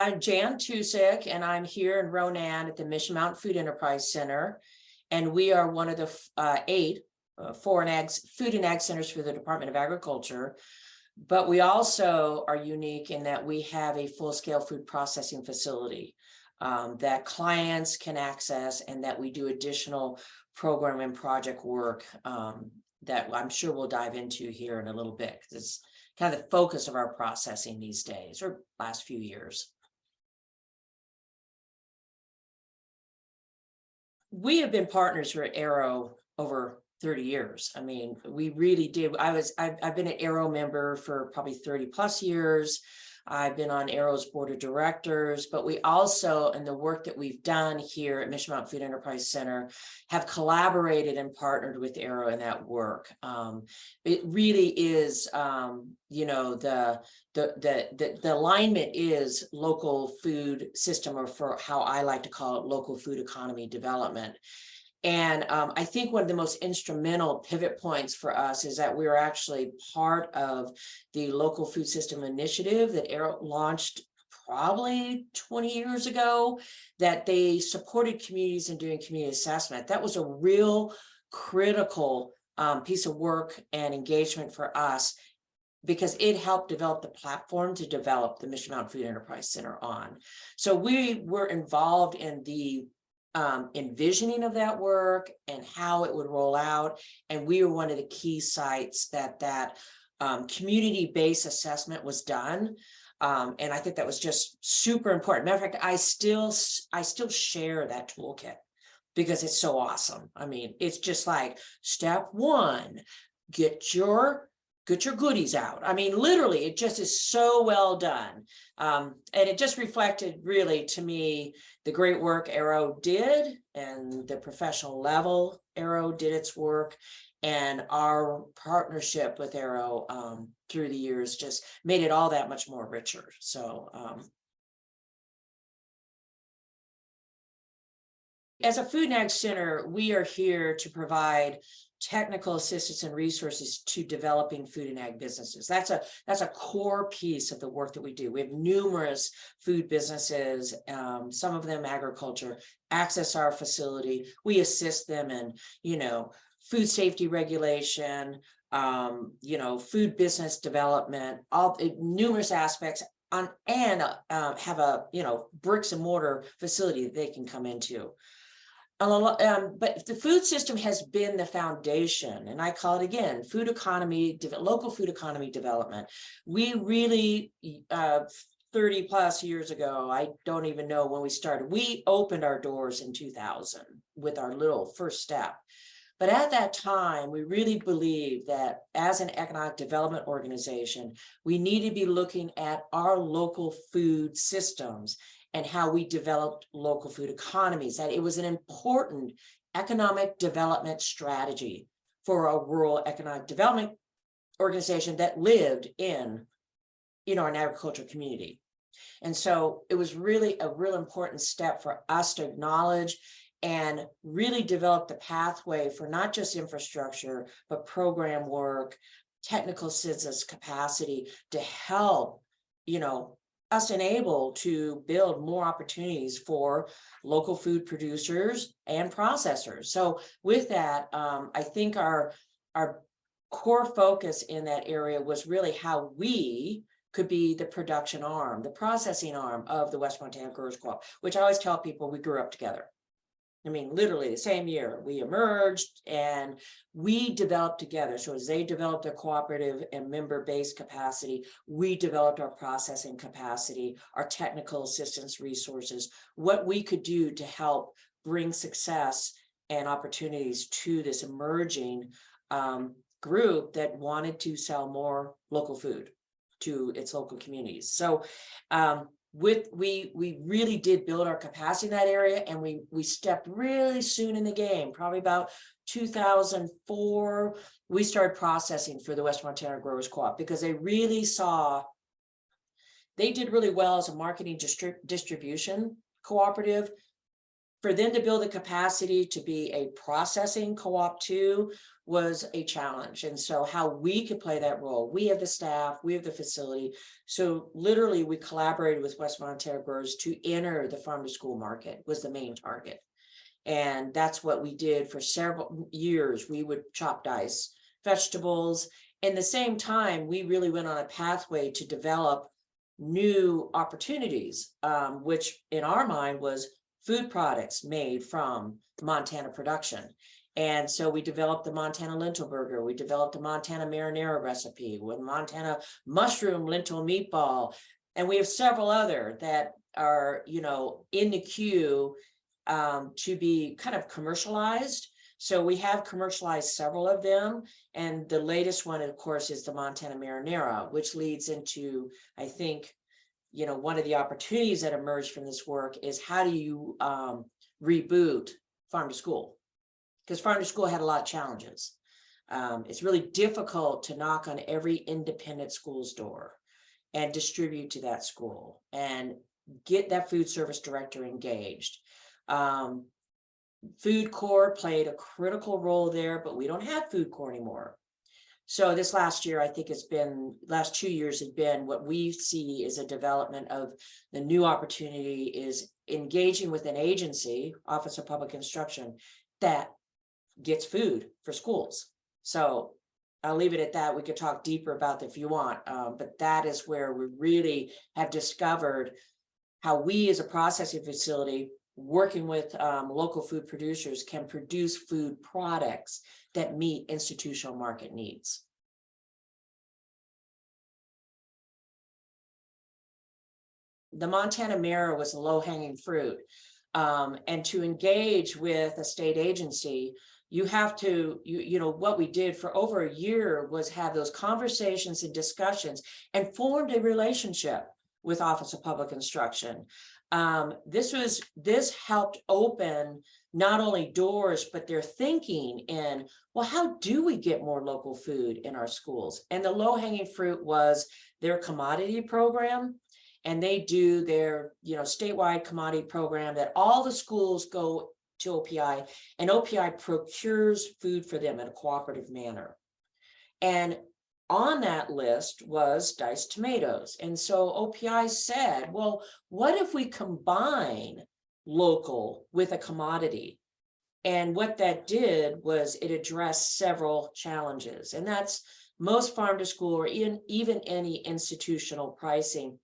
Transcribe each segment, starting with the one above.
I'm Jan Tusick, and I'm here in Ronan at the Mission Mountain Food Enterprise Center. And we are one of the eight food and ag centers for the Department of Agriculture. But we also are unique in that we have a full-scale food processing facility that clients can access, and that we do additional program and project work that I'm sure we'll dive into here in a little bit, because it's kind of the focus of our processing these days, or last few years. We have been partners for Arrow over 30 years. I mean, we really did. I've been an Arrow member for probably 30 plus years. I've been on Arrow's board of directors, but we also, in the work that we've done here at Mission Mountain Food Enterprise Center, have collaborated and partnered with Arrow in that work. It really is, you know, the alignment is local food system, or for how I like to call it, local food economy development. And I think one of the most instrumental pivot points for us is that we are actually part of the local food system initiative that Arrow launched probably 20 years ago, that they supported communities in doing community assessment. That was a real critical piece of work and engagement for us, because it helped develop the platform to develop the Mission Mountain Food Enterprise Center on. So we were involved in the envisioning of that work and how it would roll out. And we were one of the key sites that community-based assessment was done. And I think that was just super important. Matter of fact, I still share that toolkit because it's so awesome. I mean, it's just like step one, get your goodies out. I mean, literally, it just is so well done. And it just reflected really, to me, the great work Arrow did, and the professional level Arrow did its work, and our partnership with Arrow through the years just made it all that much more richer. So as a food and ag center, we are here to provide technical assistance and resources to developing food and ag businesses. That's a core piece of the work that we do. We have numerous food businesses, some of them agriculture, access our facility. We assist them in, you know, food safety regulation, you know, food business development, all numerous aspects on, and have a, you know, bricks and mortar facility that they can come into. But the food system has been the foundation, and I call it, again, food economy, local food economy development. We really, 30 plus years ago, I don't even know when we started, we opened our doors in 2000 with our little first step. But at that time, we really believed that as an economic development organization, we need to be looking at our local food systems and how we developed local food economies, that it was an important economic development strategy for a rural economic development organization that lived in, you know, an agricultural community. And so it was really a real important step for us to acknowledge and really develop the pathway for not just infrastructure, but program work, technical assistance capacity to help, you know, us enable to build more opportunities for local food producers and processors. So with that, I think our core focus in that area was really how we could be the production arm, the processing arm of the West Montana Growers Co-op, which I always tell people we grew up together. I mean, literally the same year we emerged and we developed together. So as they developed their cooperative and member-based capacity, we developed our processing capacity, our technical assistance resources, what we could do to help bring success and opportunities to this emerging group that wanted to sell more local food to its local communities. So we really did build our capacity in that area, and we stepped really soon in the game. Probably about 2004 we started processing for the West Montana Growers Co-op, because they really saw they did really well as a marketing distribution cooperative, For them to build the capacity to be a processing co-op too was a challenge. And so how we could play that role, we have the staff, we have the facility. So literally we collaborated with West Montana growers to enter the farm to school market was the main target. And that's what we did for several years. We would chop, dice vegetables. And the same time, we really went on a pathway to develop new opportunities, which in our mind was food products made from Montana production. And so we developed the Montana lentil burger. We developed the Montana marinara recipe with Montana mushroom lentil meatball. And we have several other that are, in the queue to be kind of commercialized. So we have commercialized several of them. And the latest one, of course, is the Montana marinara, which leads into, I think, one of the opportunities that emerged from this work is how do you reboot farm to school? Because farm to school had a lot of challenges. It's really difficult to knock on every independent school's door and distribute to that school and get that food service director engaged. Food Corps played a critical role there, but we don't have Food Corps anymore. So this last year, I think last 2 years has been what we see is a development of the new opportunity is engaging with an agency, Office of Public Instruction, that gets food for schools. So I'll leave it at that. We could talk deeper about that if you want, but that is where we really have discovered how we as a processing facility working with local food producers can produce food products that meet institutional market needs. The Montana Mara was a low-hanging fruit. And to engage with a state agency, you have to, what we did for over a year was have those conversations and discussions and formed a relationship with Office of Public Instruction. This helped open not only doors, but their thinking in, well, how do we get more local food in our schools? And the low-hanging fruit was their commodity program. And they do their, statewide commodity program that all the schools go to OPI, and OPI procures food for them in a cooperative manner. And on that list was diced tomatoes. And so OPI said, well, what if we combine local with a commodity? And what that did was it addressed several challenges. And that's most farm to school or even any institutional pricing.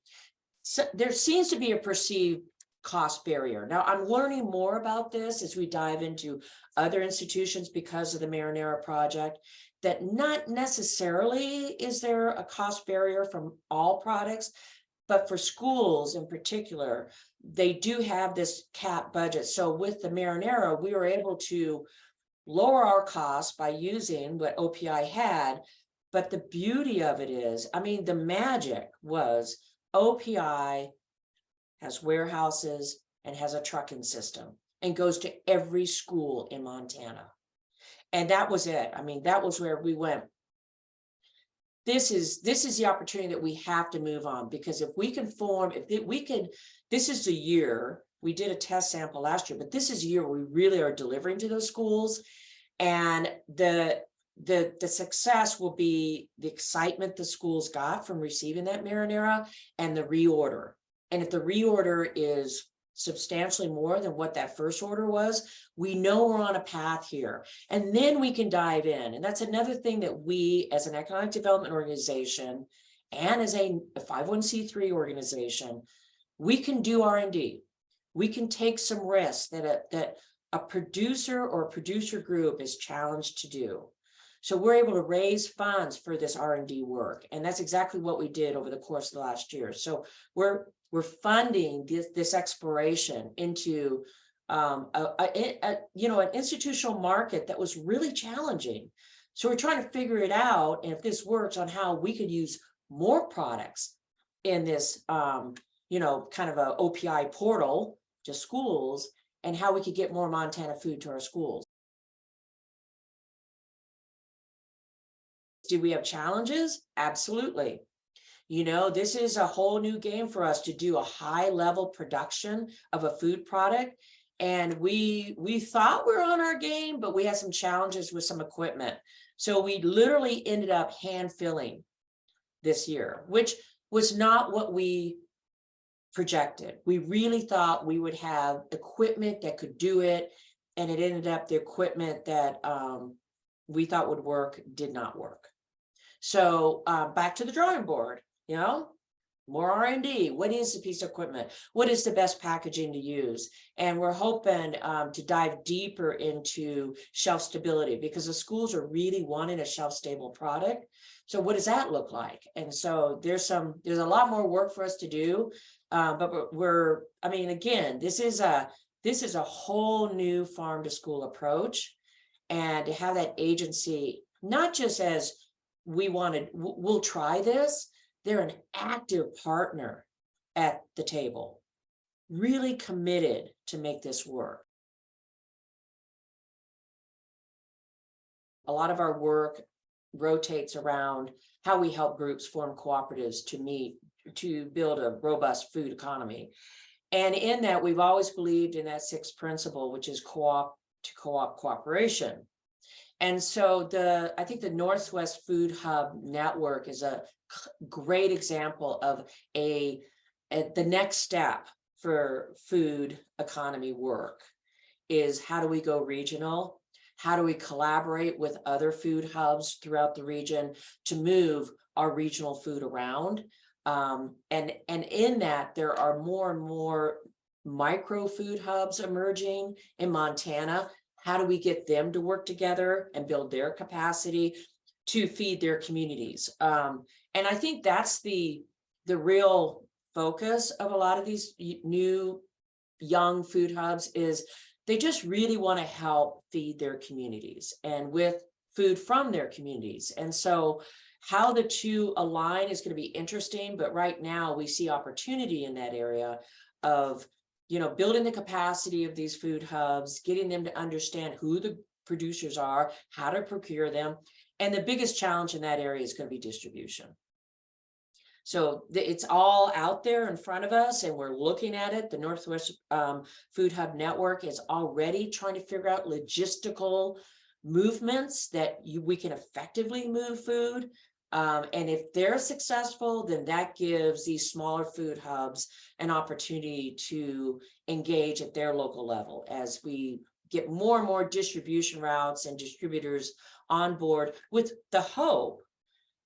So there seems to be a perceived cost barrier. Now I'm learning more about this as we dive into other institutions because of the Marinara project, that not necessarily is there a cost barrier from all products, but for schools in particular, they do have this cap budget. So with the Marinara, we were able to lower our costs by using what OPI had. But the beauty of it is, the magic was OPI has warehouses and has a trucking system and goes to every school in Montana. And that was it. That was where we went. This is the opportunity that we have to move on, because if we can this is the year, we did a test sample last year, but this is a year where we really are delivering to those schools. And the success will be the excitement the schools got from receiving that marinara and the reorder. And if the reorder is substantially more than what that first order was, we know we're on a path here. And then we can dive in. And that's another thing that we as an economic development organization and as a 501c3 organization, we can do R&D. We can take some risks that a producer or a producer group is challenged to do. So we're able to raise funds for this R&D work. And that's exactly what we did over the course of the last year. So we're funding this exploration into an institutional market that was really challenging. So we're trying to figure it out, and if this works, on how we could use more products in this kind of a OPI portal to schools, and how we could get more Montana food to our schools. Do we have challenges? Absolutely. This is a whole new game for us to do a high level production of a food product And we thought we were on our game, but we had some challenges with some equipment. So we literally ended up hand filling this year, which was not what we projected. We really thought we would have equipment that could do it, and it ended up the equipment that we thought would work did not work. So back to the drawing board, more R&D. What is the piece of equipment? What is the best packaging to use? And we're hoping to dive deeper into shelf stability, because the schools are really wanting a shelf stable product. So what does that look like? And so there's a lot more work for us to do. But again, this is a whole new farm to school approach, and to have that agency, not just as we'll try this, they're an active partner at the table, really committed to make this work. A lot of our work rotates around how we help groups form cooperatives to build a robust food economy. And in that, we've always believed in that sixth principle, which is cooperation. And so I think the Northwest Food Hub Network is a great example of the next step for food economy work is, how do we go regional? How do we collaborate with other food hubs throughout the region to move our regional food around? And in that, there are more and more micro food hubs emerging in Montana. How do we get them to work together and build their capacity to feed their communities? And I think that's the real focus of a lot of these new young food hubs, is they just really want to help feed their communities and with food from their communities. And so how the two align is going to be interesting, but right now we see opportunity in that area of building the capacity of these food hubs, getting them to understand who the producers are, how to procure them. And the biggest challenge in that area is going to be distribution. So it's all out there in front of us, and we're looking at it. The Northwest Food Hub Network is already trying to figure out logistical movements that we can effectively move food. And if they're successful, then that gives these smaller food hubs an opportunity to engage at their local level as we get more and more distribution routes and distributors on board, with the hope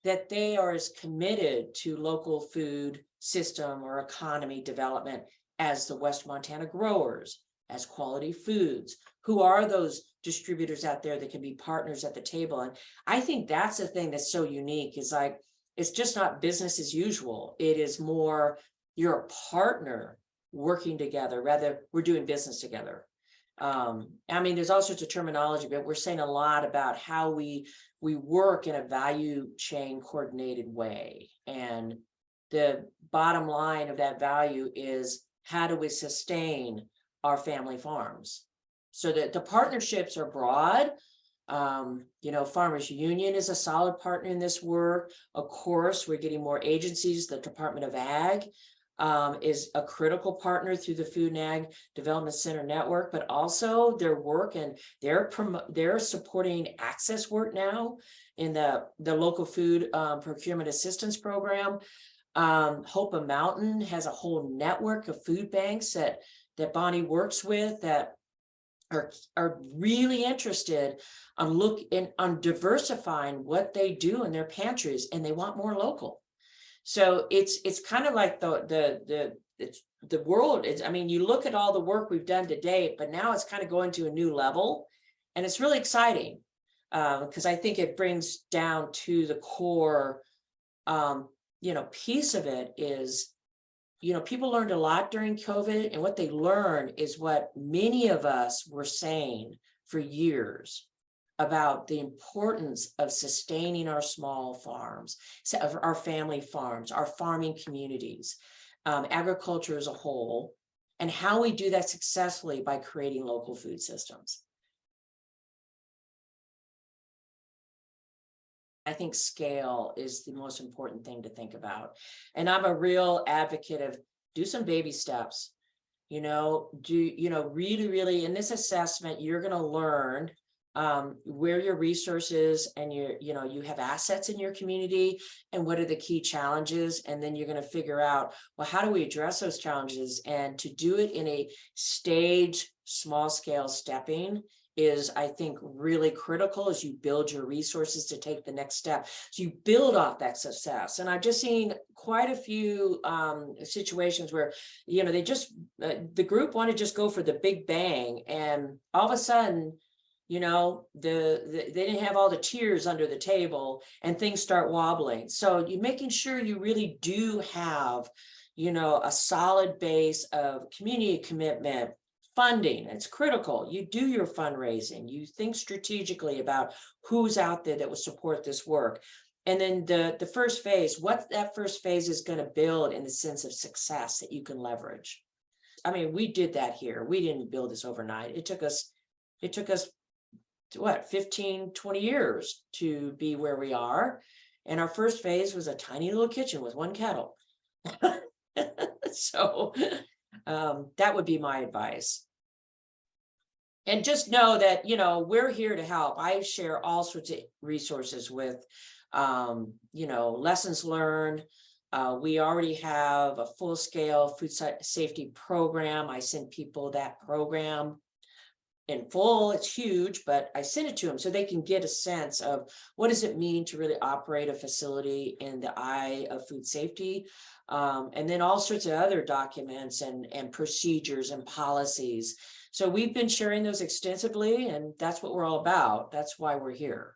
that they are as committed to local food system or economy development as the West Montana growers, as Quality Foods, who are those distributors out there that can be partners at the table. And I think that's the thing that's so unique, is like, it's just not business as usual. It is more, you're a partner working together, rather we're doing business together. There's all sorts of terminology, but we're saying a lot about how we work in a value chain coordinated way. And the bottom line of that value is, how do we sustain our family farms? So that the partnerships are broad. Farmers Union is a solid partner in this work. Of course, we're getting more agencies. The Department of Ag is a critical partner through the Food and Ag Development Center Network, but also their work, and they're supporting access work now in the local food procurement assistance program. Hopa Mountain has a whole network of food banks that Bonnie works with that are really interested on diversifying what they do in their pantries, and they want more local. So it's kind of like the world is, you look at all the work we've done to date, but now it's kind of going to a new level, and it's really exciting because I think it brings down to the core, piece of it is, people learned a lot during COVID, and what they learned is what many of us were saying for years about the importance of sustaining our small farms, our family farms, our farming communities, agriculture as a whole, and how we do that successfully by creating local food systems. I think scale is the most important thing to think about. And I'm a real advocate of do some baby steps. really in this assessment, you're going to learn where your resources and you have assets in your community and what are the key challenges. And then you're going to figure out, well, how do we address those challenges? And to do it in a stage, small scale stepping is, I think, really critical as you build your resources to take the next step. So you build off that success. And I've just seen quite a few situations where, they just, the group want to just go for the big bang. And all of a sudden, they didn't have all the tiers under the table and things start wobbling. So you're making sure you really do have, a solid base of community commitment, funding. It's critical. You do your fundraising, you think strategically about who's out there that will support this work. And then the first phase, what that first phase is going to build in the sense of success that you can leverage. I mean, we did that here. We didn't build this overnight. It took us what, 15, 20 years to be where we are. And our first phase was a tiny little kitchen with one kettle. So that would be my advice. And just know that, we're here to help. I share all sorts of resources with, lessons learned. We already have a full-scale food safety program. I send people that program in full. It's huge, but I send it to them so they can get a sense of what does it mean to really operate a facility in the eye of food safety. And then all sorts of other documents and procedures and policies. So we've been sharing those extensively, and that's what we're all about. That's why we're here.